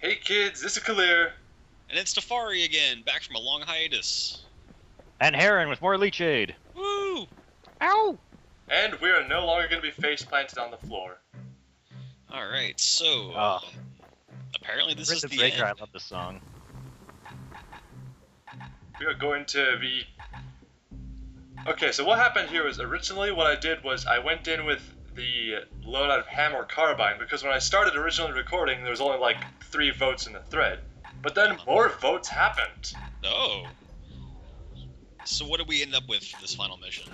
Hey kids, this is Kalir. And it's Tafari again, back from a long hiatus. And Heron with more leech aid. Woo! Ow! And we are no longer going to be face planted on the floor. Alright, so... apparently this is the Breaker, end. I love this song. We are going to be... Okay, so what happened here was originally what I did was I went in with the loadout of hammer carbine because when I started originally recording there was only like 3 votes in the thread. But then more votes happened. Oh. So what did we end up with for this final mission?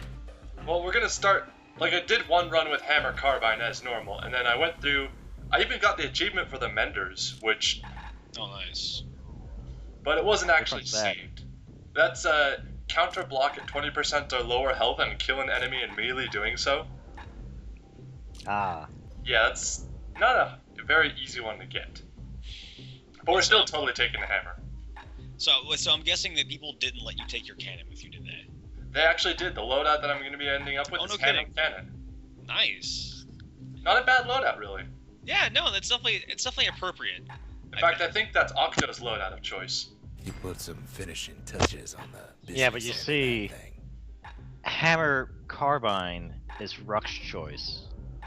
Well, we're going to start... Like, I did one run with hammer carbine as normal, and then I went through... I even got the achievement for the menders, which... Oh, nice. But it wasn't actually What's that? saved. That's counter block at 20% or lower health and kill an enemy immediately doing so. Ah. Yeah, that's not a very easy one to get. But we're still totally taking the hammer. So I'm guessing that people didn't let you take your cannon with you, did they? They actually did. The loadout that I'm going to be ending up with Oh, is no hammer kidding. cannon. Nice. Not a bad loadout, really. Yeah, no, it's definitely appropriate. In fact, I think that's Octo's loadout of choice. You put some finishing touches on the Yeah, but you business end of see- that thing. Hammer carbine is Ruck's choice.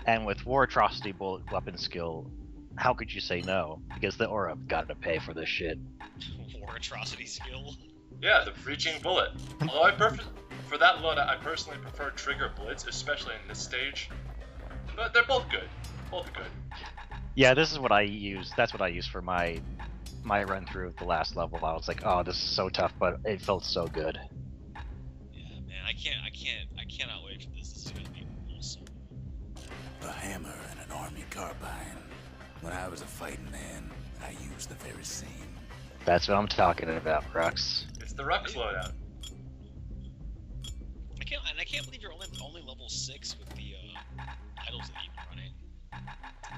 And with War Atrocity bullet weapon skill, how could you say no? Because the Aura gotta pay for this shit. War atrocity skill. Yeah, the breaching bullet. Although for that loadout, I personally prefer trigger blitz, especially in this stage. But they're both good. Both good. Yeah, this is what I use. That's what I use for my run through of the last level. I was like, oh, this is so tough, but it felt so good. Yeah, man, I cannot wait for this. This is gonna be awesome. A hammer and an army carbine. When I was a fighting man, I used the very same. That's what I'm talking about, Rux. It's the Rux loadout. I can't believe you're only level 6 with the idols that you've been running.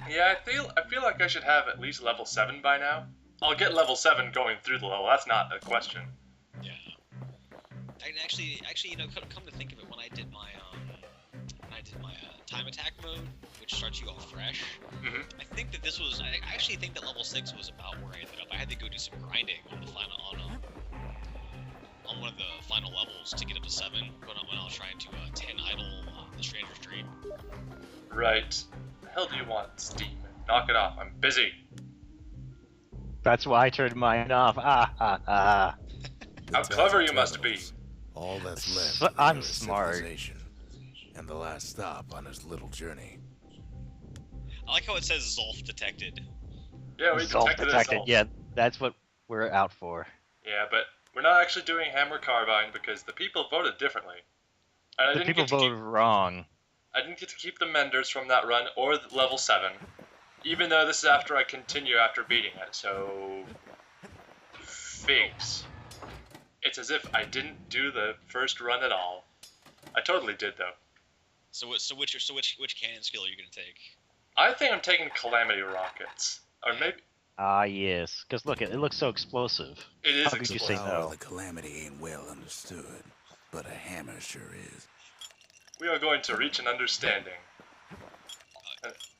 Yeah, I feel like I should have at least level 7 by now. I'll get level 7 going through the level, that's not a question. Yeah. And actually, you know, come to think of it, when I did my time attack mode, which starts you off fresh, Mhm. I think that I actually think that level 6 was about where I ended up. I had to go do some grinding on the final, on one of the final levels to get up to 7 when I was trying to 10 idle the Stranger's Dream. Right. The hell do you want, Steam? Knock it off, I'm busy. That's why I turned mine off. Ah, ah, ah. The How clever you must be. tunnels, all that's left So- of the I'm earth's smart. civilization, and the last stop on his little journey. I like how it says Zolf detected. Yeah, we detected it all. Yeah, that's what we're out for. Yeah, but we're not actually doing hammer carbine because the people voted differently. And The people voted wrong. I didn't get to keep the menders from that run or the level 7. Even though this is after I continue after beating it, so... Figs. It's as if I didn't do the first run at all. I totally did, though. So which cannon skill are you gonna take? I think I'm taking Calamity Rockets. Or maybe... Ah, yes. Because look, it looks so explosive. It is How could you explosive. say Power no? of the calamity ain't well understood, but a hammer sure is. We are going to reach an understanding.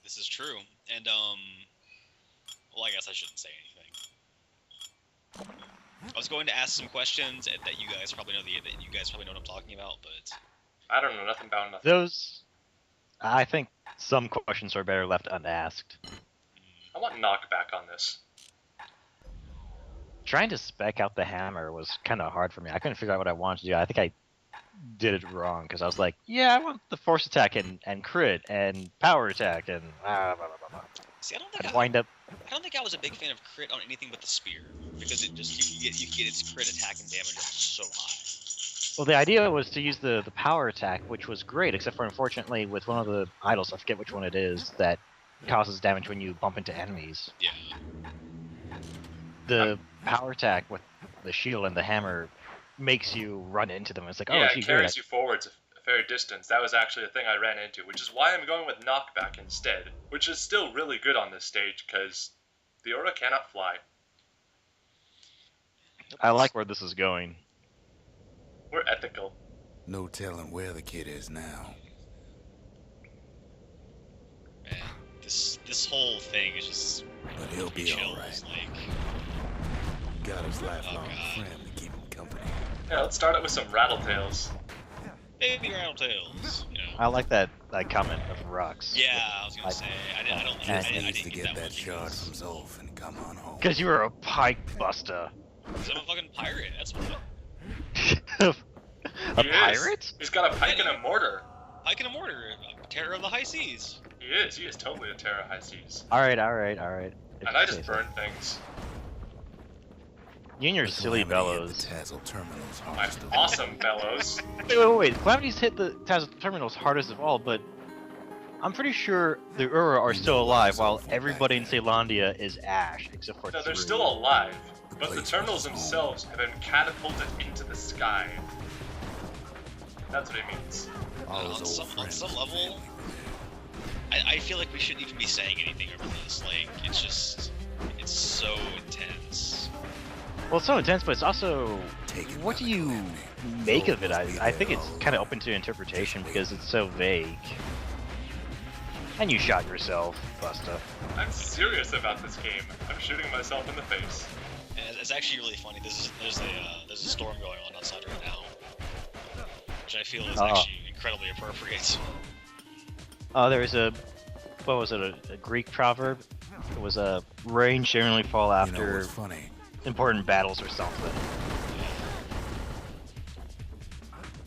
This is true, and well, I guess I shouldn't say anything. I was going to ask some questions that you guys probably know what I'm talking about, but I don't know nothing about nothing. Those... I think some questions are better left unasked. I want knockback on this. Trying to spec out the hammer was kind of hard for me. I couldn't figure out what I wanted to do. I think I did it wrong because I was like, yeah, I want the force attack and crit and power attack and blah, blah, blah, blah. see, And wind up. I don't think I was a big fan of crit on anything but the spear because it just you get its crit attack and damage up so high. Well, the idea was to use the power attack, which was great, except for unfortunately with one of the idols, I forget which one it is, that causes damage when you bump into enemies. Yeah. The power attack with the shield and the hammer makes you run into them. It's like, oh, Yeah, gee, it great. carries you forwards a fair distance. That was actually a thing I ran into, which is why I'm going with knockback instead, which is still really good on this stage, because the Aura cannot fly. I like where this is going. We're ethical. No telling where the kid is now. Man, this whole thing is just But he'll be chills. alright. Like, Got his lifelong God. friend to keep him company. Yeah, let's start it with some Rattletails. baby Rattletails. You know. I like that comment of Rux. Yeah, I was gonna say. I don't. And I Just didn't needs to get get that that one shard because from Zolf and come on home. Because you were a pike buster. I'm a fucking pirate. That's what. A He is. pirate? He's got a pike and a mortar. Pike and a mortar, terror of the high seas. He is. He is totally a Terra High Seas. Alright. If And you I say just so. burn things. You and your The silly calamity at bellows. the Tazzle Terminal's My hardest of awesome bellows. Wait. Calamity's hit the terminals hardest of all, but I'm pretty sure the Ura are still alive while everybody in Ceylondia is ash, except for No, they're 3. still alive, but the terminals themselves have been catapulted into the sky. That's what he means. all On his old some friends and level, family were there. I feel like we shouldn't even be saying anything over this. Like, it's so intense. Well, it's so intense, but it's also... Taken What by do the you calamity. make Zolf of it? must be I think there it's all kind of along. open to interpretation because it's so vague. And you shot yourself, Busta. I'm serious about this game. I'm shooting myself in the face. And it's actually really funny. There's a storm going on outside right now, which I feel is Oh. actually incredibly appropriate. There was a... What was it? A Greek proverb? It was a rain generally fall You know after what's funny? important battles or something.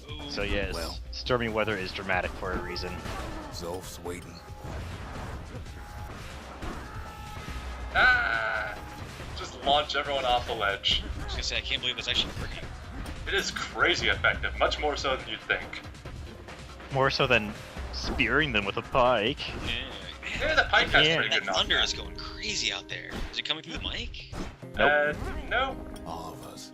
Ooh. So yes, Well. stormy weather is dramatic for a reason. Zolf's waiting. Ah! Just launch everyone off the ledge. I was gonna say I can't believe that's actually working. It is crazy effective, much more so than you'd think. More so than spearing them with a pike. Yeah. Yeah, the pike has Yeah. pretty That good thunder knockback. is going crazy out there. Is it coming through the mic? No. All of us.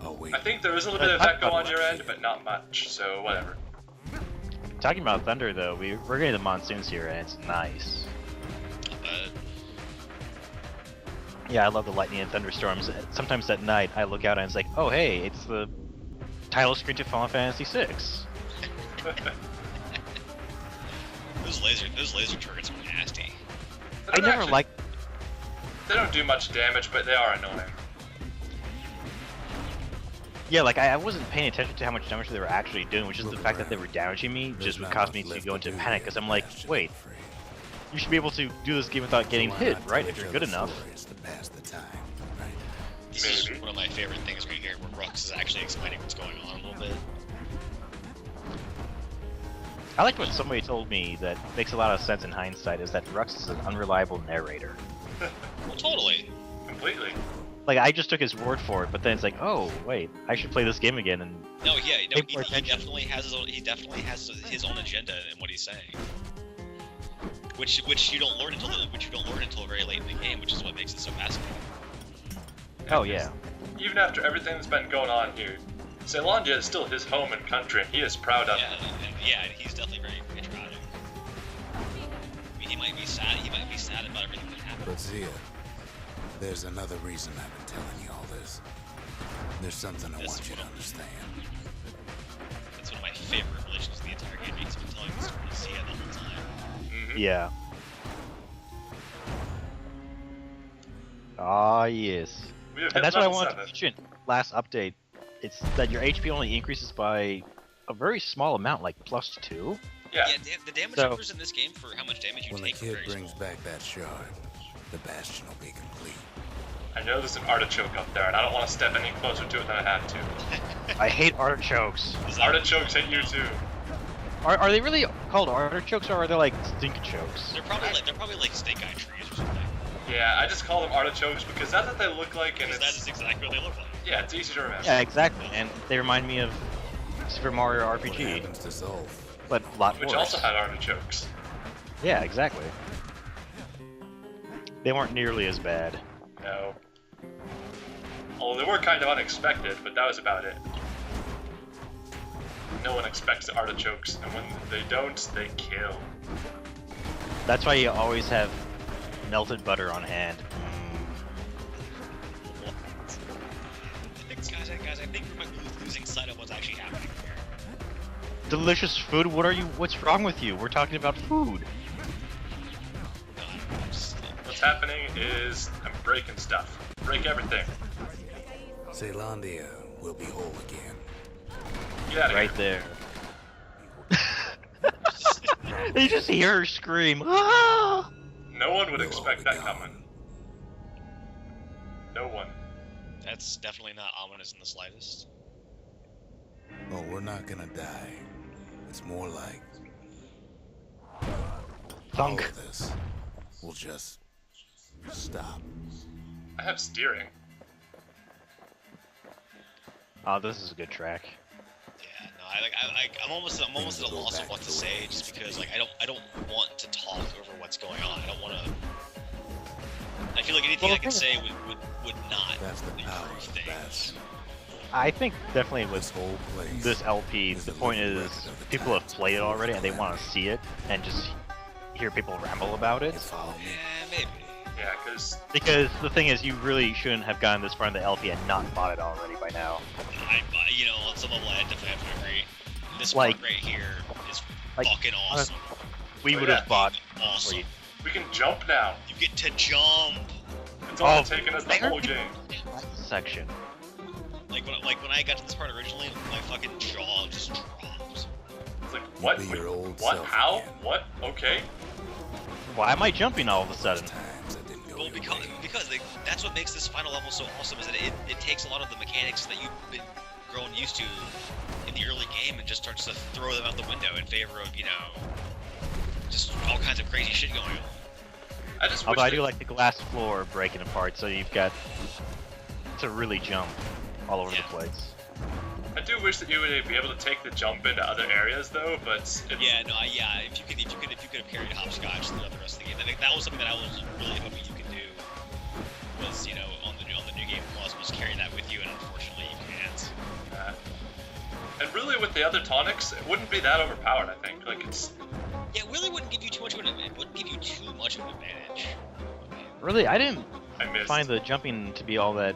Oh wait. I think there is a little bit of echo on your end, but not much, so whatever. Talking about thunder though, we're getting the monsoons here and it's nice. Not bad. Yeah, I love the lightning and thunderstorms. Sometimes at night I look out and it's like, oh hey, it's the title screen to Final Fantasy VI. Those laser turrets are nasty. I never liked. They don't do much damage, but they are annoying. Yeah, like I wasn't paying attention to how much damage they were actually doing, which is the Look fact that they around. were damaging me There's just would not cause much me to left go into do panic here because at I'm like, Bastion, wait, I'm afraid. you should be able to do this game without getting So why hit, not right? tell If each you're other good enough. stories to pass the time, right? This is Maybe. one of my favorite things right here, where Rux is actually explaining what's going on a little bit. I liked what somebody told me that makes a lot of sense in hindsight is that Rux is an unreliable narrator. Well, totally. Completely. Like I just took his word for it, but then it's like, oh wait, I should play this game again. And No, yeah, no, Pay he more attention. definitely has his own. He definitely has his own agenda in what he's saying. Which you don't learn until very late in the game, which is what makes it so fascinating. oh yeah, Even after everything that's been going on here, Ceylondia is still his home and country, and he is proud of it. And he's definitely very patriotic. I mean, he might be sad about everything that happened. But Zia, there's another reason I've been telling you all this. There's something I This want is you to what I'm- understand. That's one of my favorite revelations of the entire game. He's been telling the story to Zia the whole time. Mhm. yeah. Ah yes. We have hit And that's what I level wanted 7. to mention last update. It's that your HP only increases by a very small amount, like +2. Yeah. The damage So- numbers in this game for how much damage you When the take are kid very brings small. back that shard, the Bastion will be complete. I know there's an artichoke up there, and I don't want to step any closer to it than I have to. I hate artichokes. Is that- Artichokes hate you too. Are they really called artichokes or are they like stinkerchokes? They're probably like snake eye trees or something. Yeah, I just call them artichokes because that's what they look like, and Because that it's is exactly what they look like. yeah, it's easy to remember. Yeah, exactly. And they remind me of Super Mario What RPG, happens to Zolf? but a lot Which worse. also had artichokes. Yeah, exactly. They weren't nearly as bad. No. Although they were kind of unexpected, but that was about it. No one expects artichokes, and when they don't, they kill. That's why you always have melted butter on hand. Guys, I think we might be losing sight of what's actually happening here. Delicious food? What's wrong with you? We're talking about food. No, what's happening is I'm breaking stuff. Break everything. Zealandia will be whole again. Get out of Right here. there. You just hear her scream. Ah! No one would We'll expect all that be coming. gone. No one. That's definitely not ominous in the slightest. Oh, we're not gonna die. It's more like all Thunk. of this will just stop. I have steering. Oh, this is a good track. Yeah, no, I'm almost at a loss of what to say, just because like I don't want to talk over what's going on. I don't want to. I feel like anything I can say would not That's the power improve of things. Bastion. I think definitely This with whole place. this LP, is the a point living is record of the people have times played it we already and they lived want to see it and just hear people ramble about it. You follow me? Yeah, maybe. Yeah, because Because the thing is, you really shouldn't have gotten this far in the LP and not bought it already by now. You know, on some level, I definitely have to agree. This Like- part right here is like, fucking awesome. We Oh, would yeah. have bought Awesome. we can jump now. You get to jump. It's only Oh, taken us the I heard whole people- game. section. Like when I got to this part originally, my fucking jaw just dropped. It's like, what? Be your old What? self How? again. What? Okay. Why am I jumping all of a sudden? Times that didn't go Well, your because way. that's what makes this final level so awesome is that it takes a lot of the mechanics that you've been grown used to in the early game and just starts to throw them out the window in favor of, you know, just all kinds of crazy shit going on. I just wish Although I that- do like the glass floor breaking apart, so you've got to really jump all over Yeah. the place. I do wish that you would be able to take the jump into other areas though, but it's, Yeah, no, yeah. If you could have carried hopscotch throughout the rest of the game, I think that was something that I was really hoping you could do. Was, you know, on the new game plus was carry that with you, and unfortunately you can't. and really with the other tonics, it wouldn't be that overpowered. I think like it's Yeah, it really wouldn't give you too much of an advantage. It wouldn't give you too much of an advantage. Really, I didn't I missed. find the jumping to be all that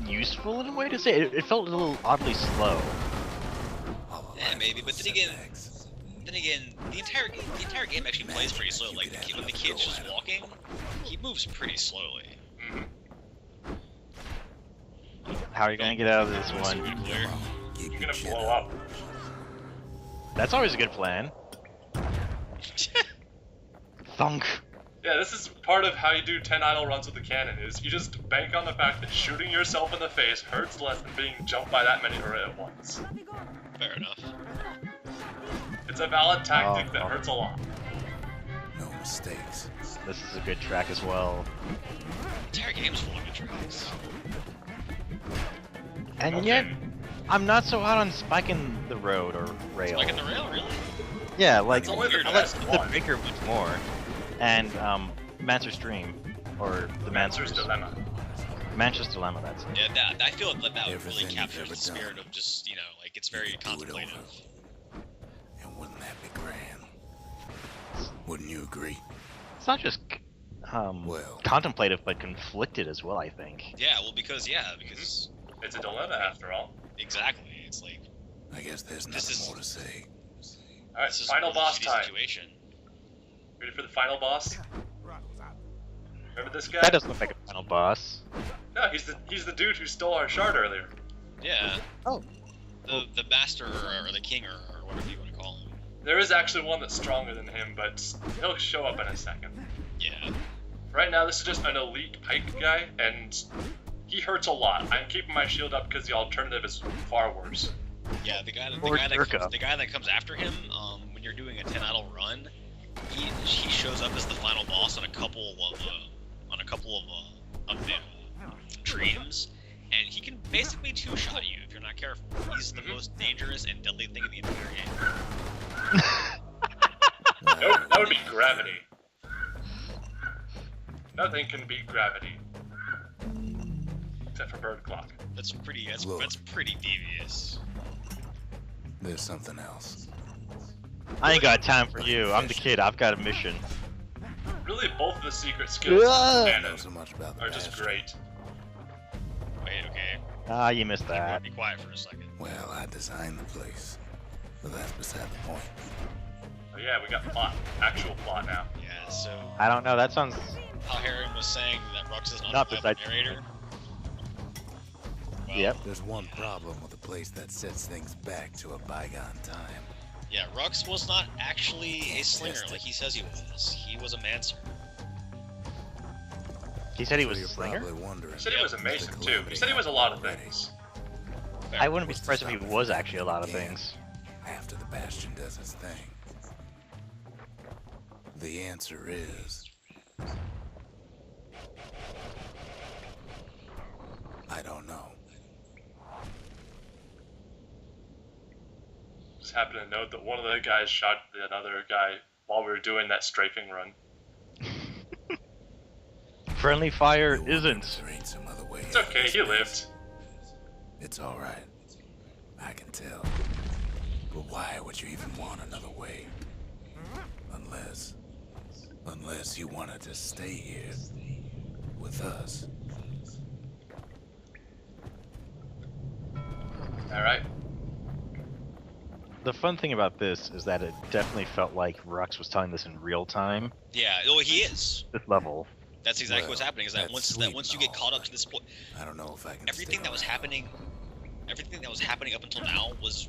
useful in a way to say. It felt a little oddly slow. All Yeah, life maybe, full but of then again, setbacks. the entire game actually plays pretty slow. Like when the kid's just walking, he moves pretty slowly. Mhm. How are you gonna get out of this one? Super clear. Keep You're your gonna chin blow up. up. That's always a good plan. Thunk. Yeah, this is part of how you do 10 idle runs with the cannon, is you just bank on the fact that shooting yourself in the face hurts less than being jumped by that many right at once. Fair enough. It's a valid tactic Oh, that oh. hurts a lot. No mistakes. This is a good track as well. The entire game's full of good tracks. And Okay. yet, I'm not so hot on spiking the road or rail. Like in the rail, really? Yeah, like It's only the Weird. I like best the one. breaker much more. And Mancer's Dream, or the Mancer's Mancer's Dilemma. Mancher's Dilemma. That's it. Yeah, I feel like that really Everything you've captures ever the spirit done. of just, you know, like it's very You could do it contemplative. over. And wouldn't that be grand? Wouldn't you agree? It's not just Well. contemplative, but conflicted as well. I think. Yeah, well, because It's a dilemma after all. exactly, it's like I guess there's This nothing is- more to say. Alright, this is final a really boss shitty time. situation. Ready for the final boss? Remember this guy? That doesn't look like a final boss. No, he's the dude who stole our shard earlier. Yeah. Oh. The master or the king or whatever you want to call him. There is actually one that's stronger than him, but he'll show up in a second. Yeah. Right now, this is just an elite pike guy, and he hurts a lot. I'm keeping my shield up because the alternative is far worse. Yeah, the guy Or that Durka. comes after him, when you're doing a 10 idle run, he shows up as the final boss on a couple of the dreams, and he can basically two-shot you if you're not careful. He's the most dangerous and deadly thing in the entire game. Nope, that would be gravity. Nothing can beat gravity. Except for bird clock. That's pretty Look. that's pretty devious. There's something else. I ain't got time for you. I'm the kid. I've got a mission. Really, both of the secret skills Ah! I and know so much about the are just Bastion. great. Wait, okay. Ah, you missed that. Be quiet for a second. Well, I designed the place. But that's beside the point. yeah, we got plot. Actual plot now. Yeah, so I don't know. That sounds how Heron was saying that Rux is an Not unreliable besides- narrator. Well, Yep. There's one problem with a place that sets things back to a bygone time. Yeah, Rux was not actually a slinger like he says he was. He was a mancer. He said he So was a you're slinger? probably wondering. He said he was a if mason the too. He calamity said he was a lot of happened already. things. I wouldn't be What's to surprised if he stop it was from actually a lot of happening things. After the Bastion does its thing. The answer is... I don't know. Just happened to note that one of the guys shot another guy while we were doing that strafing run. Friendly fire You wonder if isn't. there ain't some other way It's out of okay, this he mess. lived. It's alright. I can tell. But why would you even want another way? Unless you wanted to stay here with us. Alright. The fun thing about this is that it definitely felt like Rux was telling this in real time. Yeah, oh, he is. This level. That's exactly Well, what's happening. Is that that's once sweet once you and get all, caught up but to this point, I don't know if I can everything stick that was around. happening, up until now was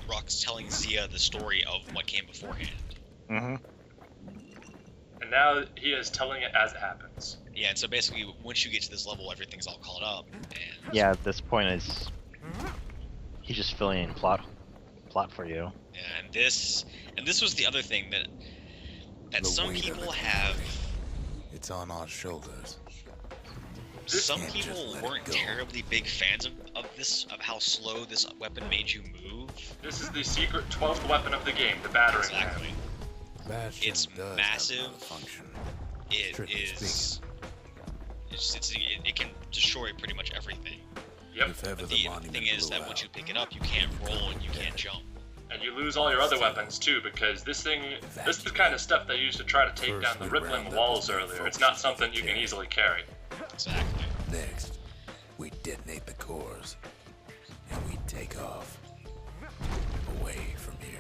Rux telling Zia the story of what came beforehand. Mm-hmm. And now he is telling it as it happens. Yeah, and so basically, once you get to this level, everything's all caught up. And Yeah, at this point is he's just filling in plot for you. yeah, and this was the other thing that The some weight of people it. have. It's on our shoulders. Some can't just people let it weren't go. terribly big fans of how slow this weapon made you move. This is the secret 12th weapon of the game, the battering Exactly. ram. Bastion It's does massive. Have another function. It Strictly is. It can destroy pretty much everything. Yep. If ever But the the monument thing is blew that once out, you pick it up, you can't roll and you can't jump. And you lose all your other weapons too, because this is the kind of stuff they used to try to take down the First, we rippling round up walls the earlier. folks It's not who something can you can carry. easily carry. Exactly. next, we detonate the cores, and we take off away from here.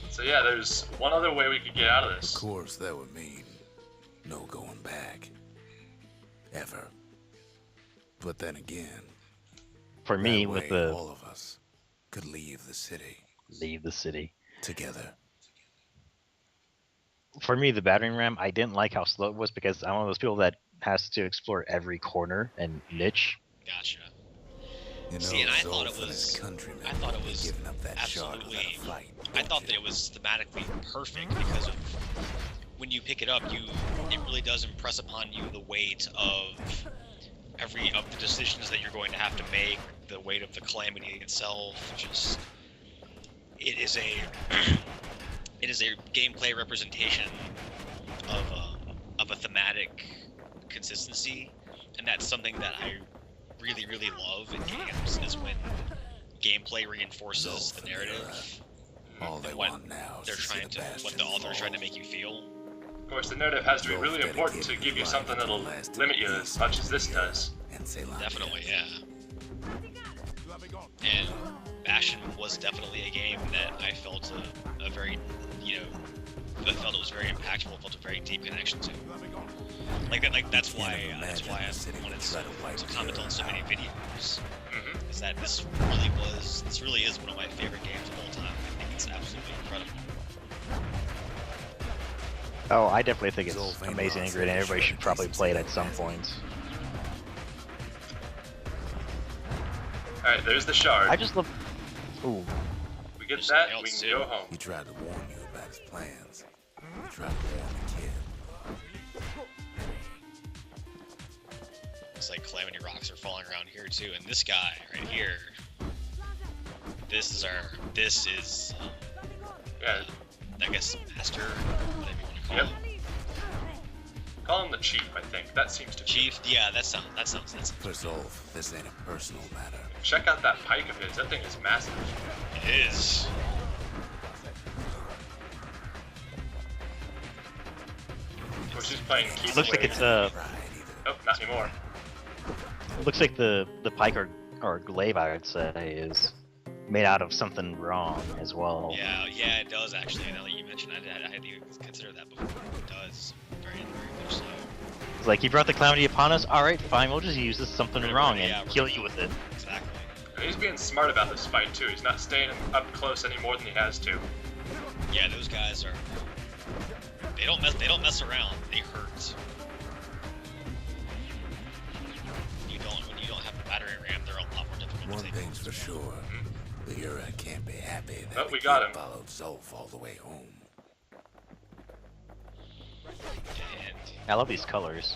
So yeah, there's one other way we could get out of Of this. course, that would mean no going back. Ever. But then again, For me, that with way the all of us could leave the city leave the city. together. For me, the battering ram, I didn't like how slow it was because I'm one of those people that has to explore every corner and niche. Gotcha. You know, See, and I thought it Zolf and his was- countrymen I thought it would be was giving up that shard without a absolutely- fight, I don't thought you? that it was thematically perfect because of when you pick it up, it really does impress upon you the weight of every of the decisions that you're going to have to make, the weight of the calamity itself. Just it is a it is a gameplay representation of a thematic consistency, and that's something that I really love in games is when gameplay reinforces Zolf the and narrative. All they and what want now is they're to see trying the to what Bastion the author is trying to fall. make you feel. Of course, the narrative has to be really important to give you something that'll limit you as much as this does. And Ceylon. Definitely, yeah. And Bastion was definitely a game that I felt a very, I felt it was very impactful, felt a very deep connection to. That's why I wanted to comment on so many videos. Hmm. Is that this really is one of my favorite games of all time. I think it's absolutely incredible. Oh, I definitely think it's Zolf ain't amazing and lost great, and any everybody short should probably pieces play it of at some Bastion. point. Alright, there's the shard. I just love. Ooh, We get There's that, something we else, can too. go home. He tried to warn you about his plans. He tried to warn the kid. It's like calamity rocks are falling around here too, and this guy right here. This is Yeah, I guess master, whatever you want to call Yep. him. call him the chief, I think. That seems to be. Chief, yeah, that sounds. For Zolf, this ain't a personal matter. Check out that pike of his. That thing is massive. It is. Of course, he's playing keep looks like away. it's Pride either. Oh, not anymore. looks like the pike or glaive I would say is made out of something wrong as well. Yeah, it does actually. Now that you mention it, I had to consider that before. It does very much so. It's like, he brought the calamity upon us. All right, fine, we'll just use this something wrong and kill you with it. Exactly. And he's being smart about this fight too. He's not staying up close any more than he has to. Yeah, those guys are. They don't mess around. They hurt. When you don't have a battery ram, they're a lot more difficult. One thing's for sure. The Ura can't be happy that Oh, we got him. followed Zolf all the way home. And I love these colors.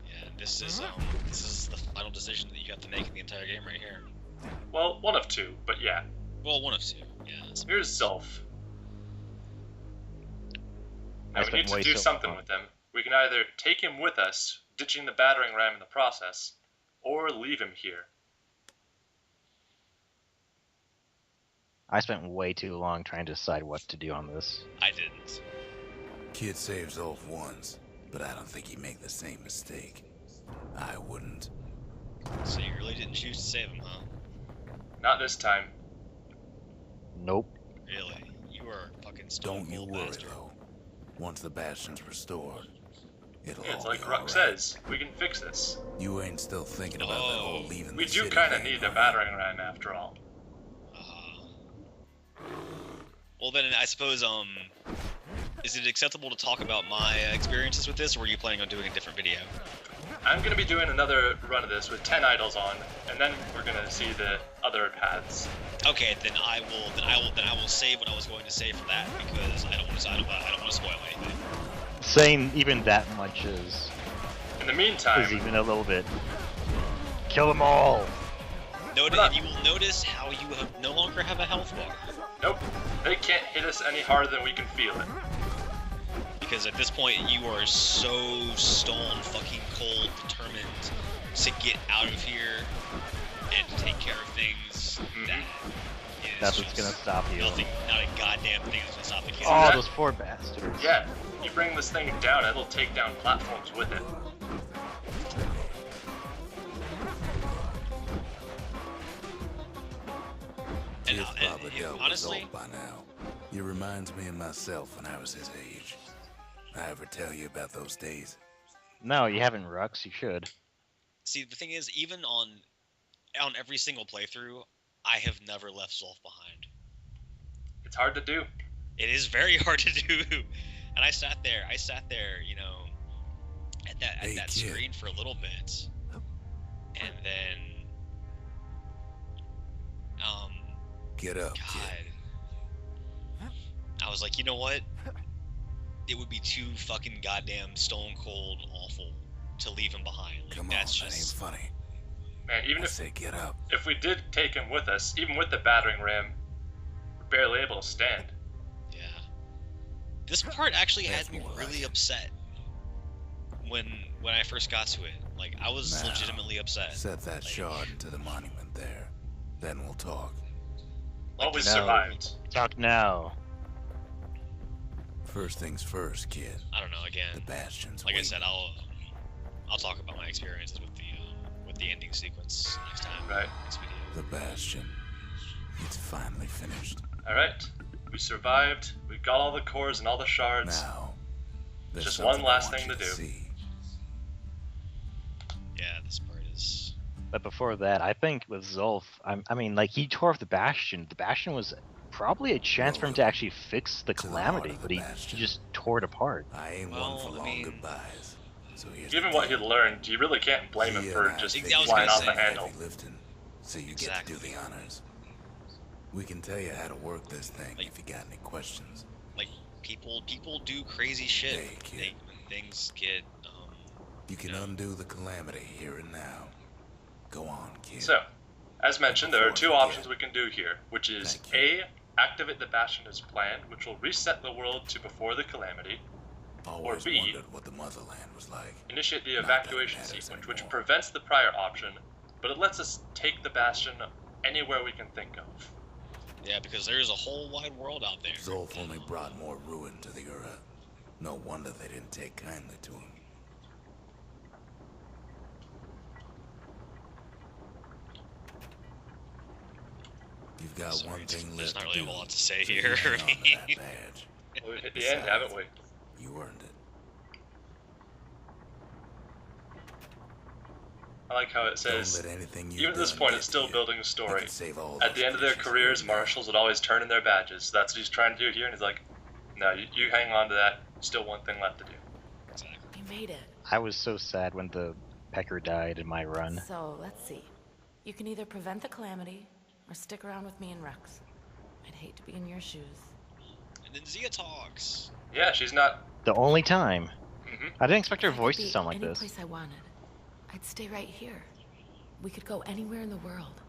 yeah, this is the final decision that you have to make in the entire game right here. Well, one of two, but yeah. Well, one of two. Yeah. Here's Zolf. Now we need to do something with him. We can either take him with us, ditching the battering ram in the process, or leave him here. I spent way too long trying to decide what to do on this. I didn't. Kid saved Zolf once, but I don't think he'd make the same mistake. I wouldn't. So you really didn't choose to save him, huh? Not this time. Nope. Really? You are a fucking stone Don't you cold worry, bastard. though. Once the Bastion's restored, it'll Yeah, it's all like be Ruck alright. says. We can fix this. You ain't still thinking about that whole leaving We the do city kind of thing, need a huh? battering ram after all. Well then, I suppose, is it acceptable to talk about my experiences with this, or were you planning on doing a different video? I'm gonna be doing another run of this with 10 idols on, and then we're gonna see the other paths. Okay, then I will save what I was going to say for that because I don't want to spoil anything. Saying even that much is In the meantime, even a little bit. Kill them all. And you will notice how you no longer have a health bar. nope, they can't hit us any harder than we can feel it. Because at this point, you are so stone fucking cold determined to get out of here and to take care of things that is That's what's gonna stop you. nothing, not a goddamn thing that's gonna stop the kid. Oh, those poor bastards. Yeah, you bring this thing down, it'll take down platforms with it. Kid's probably and dealt with honestly, Zolf by now. He reminds me of myself when I was his age. I ever tell you about those days? No, you haven't, Rux. You should. see, the thing is, even on every single playthrough, I have never left Zolf behind. It's hard to do. It is very hard to do. And I sat there, you know, at that Kid. screen for a little bit. And then Get up, God. kid. I was like, you know what? It would be too fucking goddamn stone cold awful to leave him behind. Like, Come on, that's that ain't just funny. Man, even I if say get up. we did take him with us, even with the battering ram, we're barely able to stand. yeah. This part actually That's had me more like really it. upset when I first got to it. Like I was Now, legitimately upset. Set that Like, shard into the monument there. Then we'll talk. Well, we No. survived. Talk now. First things first, kid. I don't know. The Again, Bastion's like I waiting. said, I'll talk about my experiences with the ending sequence next time. Right. Next video. The Bastion. It's finally finished. Alright, we survived, we got all the cores and all the shards. Now, there's Just something one last I want thing you to do. see. Yeah, this part is. But before that, I think with Zolf, I mean, like, he tore off the Bastion. The Bastion was probably a chance for him to actually fix the To the heart calamity, of but the he Bastion. just tore it apart. I ain't Well, one for I long mean- goodbyes. So here's Given the what he deal. learned, you really can't blame him He for and I just think I was flying gonna off say, the handle. heavy lifting, so you Exactly. get to do the honors. We can tell you how to work this thing Like- if you got any questions. Like people do crazy shit. Hey, kid. When things get You can Yeah. undo the calamity here and now. Go on, kid. So, as mentioned, there are two Before I options we can do here, which is Thank you. A, activate the Bastion as planned, which will reset the world to before the calamity, Always B. wondered what the motherland was like. initiate the Not that it evacuation matters sequence, which anymore. prevents the prior option, but it lets us take the Bastion anywhere we can think of. yeah, because there's a whole wide world out there. Zolf only brought more ruin to the Ura. No wonder they didn't take kindly to him. You've got Sorry, one thing there's left not to really do. a lot to say so you here. hang on to that badge. Well, we've hit the end, haven't we? You earned it. I like how it Don't says, let anything you've even at this done point, get it's still to building a you. story. You can save all At the those end of their patients careers, for you. marshals would always turn in their badges. That's what he's trying to do here, and he's like, no, you hang on to that. Still one thing left to do. Exactly. You made it. I was so sad when the pecker died in my run. So, let's see. You can either prevent the calamity, or stick around with me and Rex. I'd hate to be in your shoes. And then Zia talks. Yeah, she's not. The only time. Mhm. I didn't expect her If I could voice to be sound like any this. place I wanted, I'd stay right here. We could go anywhere in the world.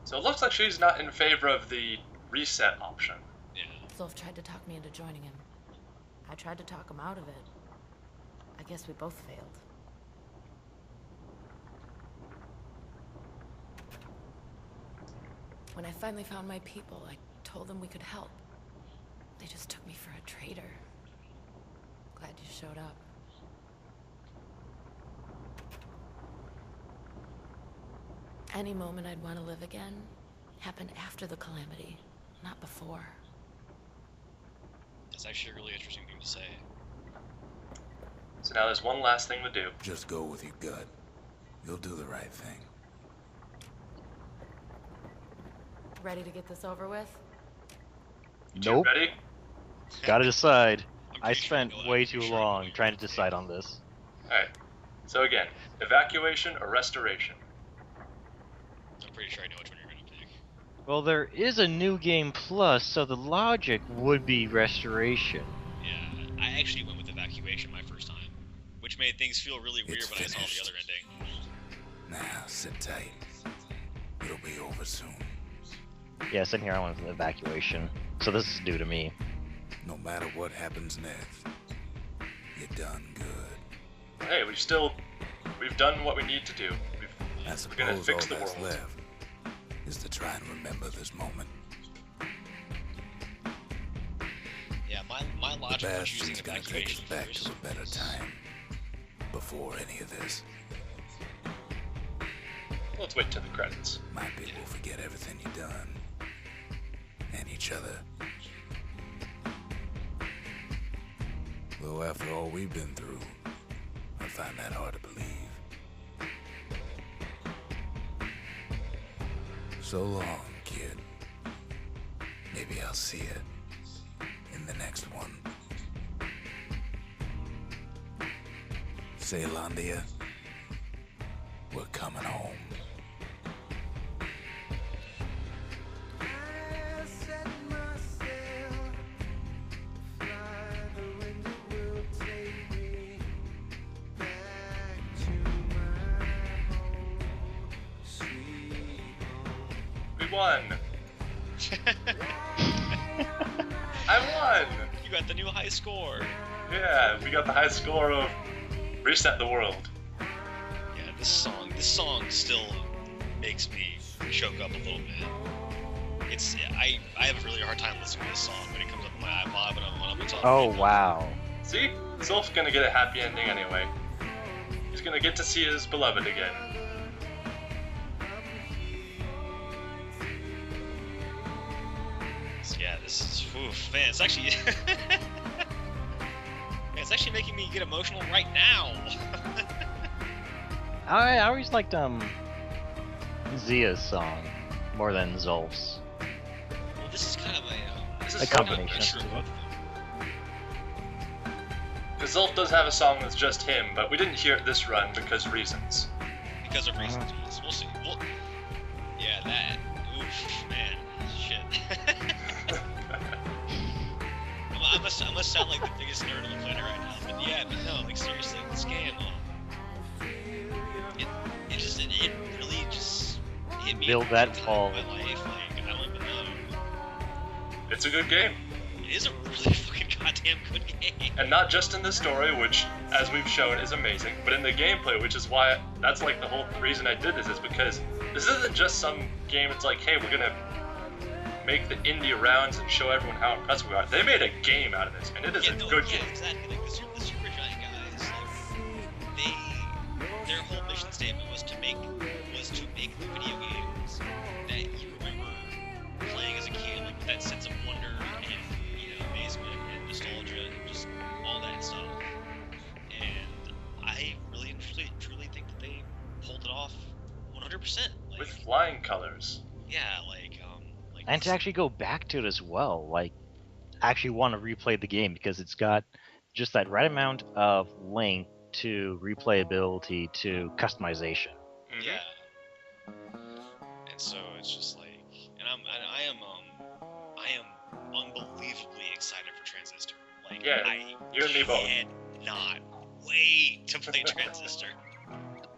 So it looks like she's not in favor of the reset option. Yeah. Zolf tried to talk me into joining him. I tried to talk him out of it. I guess we both failed. When I finally found my people, I told them we could help. They just took me for a traitor. Glad you showed up. Any moment I'd want to live again happened after the calamity, not before. That's actually a really interesting thing to say. So now there's one last thing to do. Just go with your gut. You'll do the right thing. Ready to get this over with? Nope. Ready? Gotta decide. I'm I pretty sure spent you'll- way I'm too pretty sure long you'll- trying to decide on this. Alright. So again, evacuation or restoration? I'm pretty sure I know which one you're gonna pick. Well, there is a new game plus, so the logic would be restoration. Yeah, I actually went with evacuation my first time, which made things feel really weird It's when I saw the finished. other ending. Now, sit tight. It'll be over soon. Yeah, sitting here I went with evacuation, so this is new to me. No matter what happens next, you're done good. Hey, we've done what we need to do. I We're suppose gonna fix all the that's world. left is to try and remember this moment. Yeah, my The logic for choosing Bastion's gonna take us evacuation back here to a better time. Before any of this, Let's wait till the credits. my people forget everything you've done. And each other. Though after all we've been through, I find that hard to believe. So long, kid. Maybe I'll see you in the next one. Ceylondia, we're coming home. We won! I won! You got the new high score. Yeah, we got the high score of Reset the World. Yeah, this song still makes me choke up a little bit. It's I have a really hard time listening to this song when it comes up on my iPod when I'm on top. Oh, wow. See? Zolf's gonna get a happy ending anyway. He's gonna get to see his beloved again. Yeah, this is man. It's actually man, it's actually making me get emotional right now. I always liked Zia's song more than Zolf's. Well, this is kind of This A is combination. mixture of both of them. Because Zolf does have a song that's just him, but we didn't hear it this run because reasons. Because of reasons. Yes. We'll see. Well, yeah, that. Oof, man, shit. I must sound like the biggest nerd on the planet right now, but yeah, but no, like seriously, this game, it really just hit me. Build at that the time fall. of my life, like I don't even know. It's a good game. It is a really fucking goddamn good game. And not just in the story, which, as we've shown, is amazing, but in the gameplay, which is why that's like the whole reason I did this, is because this isn't just some game. It's like, hey, we're gonna make the indie rounds and show everyone how impressive we are. They made a game out of this, and it is a good game. Exactly. Like the Supergiant guys, like, their whole mission statement was to make the video game that sense of wonder and amazement and nostalgia and just all that stuff. And I really and truly think that they pulled it off 100%. Like, With flying colors. yeah, And to actually go back to it as well, like actually want to replay the game because it's got just that right amount of length to replayability to customization. Mhm. yeah. And so it's just like, and I am unbelievably excited for Transistor. Like, Yeah, I you and me both. cannot wait to play Transistor.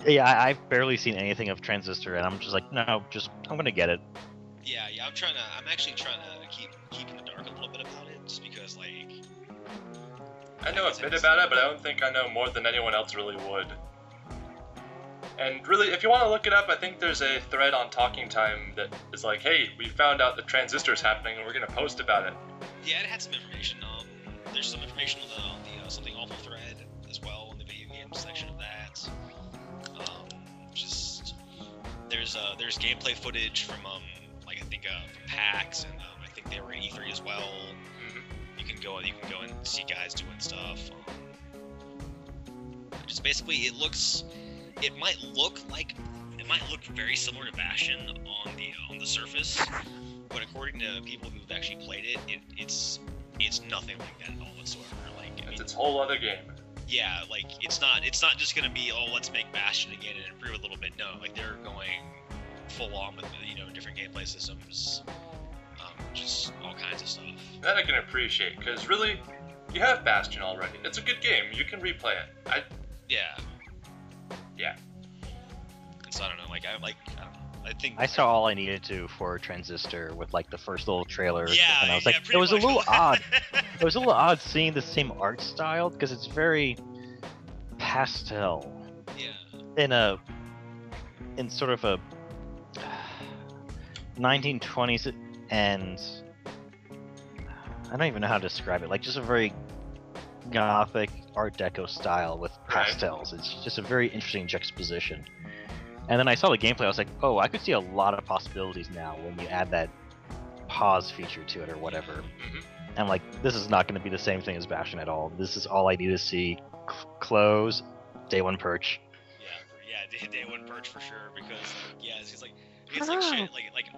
Yeah, I've barely seen anything of Transistor, and I'm just like, no, I'm gonna get it. Yeah, I'm actually trying to keep in the dark a little bit about it, just because, like... I know a bit about it, but I don't think I know more than anyone else really would. And really, if you want to look it up, I think there's a thread on Talking Time that is like, hey, we found out the Transistor's happening and we're going to post about it. Yeah, it had some information. There's some information on the Something Awful thread as well in the video game section of that. There's gameplay footage from like I think from PAX, and I think they were at E3 as well. Mhm. You can go and see guys doing stuff. Just basically, it might look very similar to Bastion on the surface, but according to people who've actually played it, it's nothing like that at all whatsoever. Like, I mean, It's its whole other game. yeah, like it's not just gonna be, oh, let's make Bastion again and improve a little bit. No, like they're going full on with different gameplay systems, just all kinds of stuff. That I can appreciate, because really, you have Bastion already. It's a good game. You can replay it. Yeah. Yeah. And so I don't know, I think I saw all I needed to for Transistor with like the first little trailer, Yeah, and I was yeah, like, pretty it was a much. little odd. It was a little odd seeing the same art style because it's very pastel Yeah. in sort of a 1920s, and I don't even know how to describe it. Like just a very gothic Art Deco style with pastels. It's just a very interesting juxtaposition. And then I saw the gameplay. I was like, oh, I could see a lot of possibilities now when you add that pause feature to it or whatever. Mhm. And I'm like, this is not going to be the same thing as Bastion at all. This is all I need to see. Close, day one perch. Yeah, day one perch for sure, because it's like shit. Like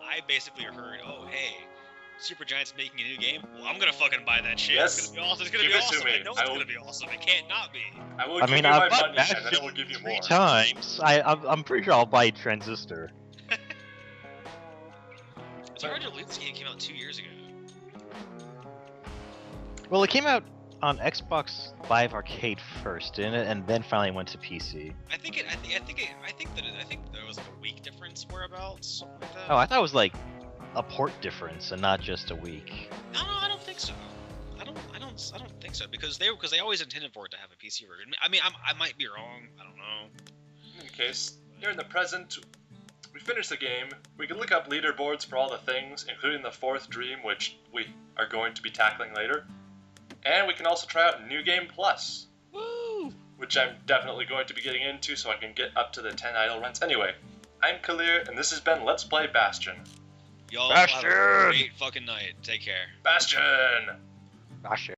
I basically heard, oh hey, Supergiant's making a new game. Well, I'm gonna fucking buy that shit. Yes. It's gonna be awesome. It's gonna Give be it to awesome. me. I know it's gonna be awesome. It can't not be. I will I give mean, you my I've bought money, and then Bastion we'll give you 3 more. times. I'm pretty sure I'll buy Transistor. It's hard to believe this game came out 2 years ago. Well, it came out on Xbox Live Arcade first, didn't it? And then finally went to PC. I think there was like a week difference whereabouts, something like that. Oh, I thought it was like a port difference and not just a week. No, I don't think so. I don't think so, because they always intended for it to have a PC version. I mean, I might be wrong. I don't know. In any case, here in the present, we finished the game. We can look up leaderboards for all the things, including the fourth dream, which we are going to be tackling later. And we can also try out New Game Plus, Woo! which I'm definitely going to be getting into so I can get up to the 10 idle runs. Anyway, I'm Kalir, and this has been Let's Play Bastion. Y'all have Bastion! a great fucking night. Take care. Bastion! Gosh,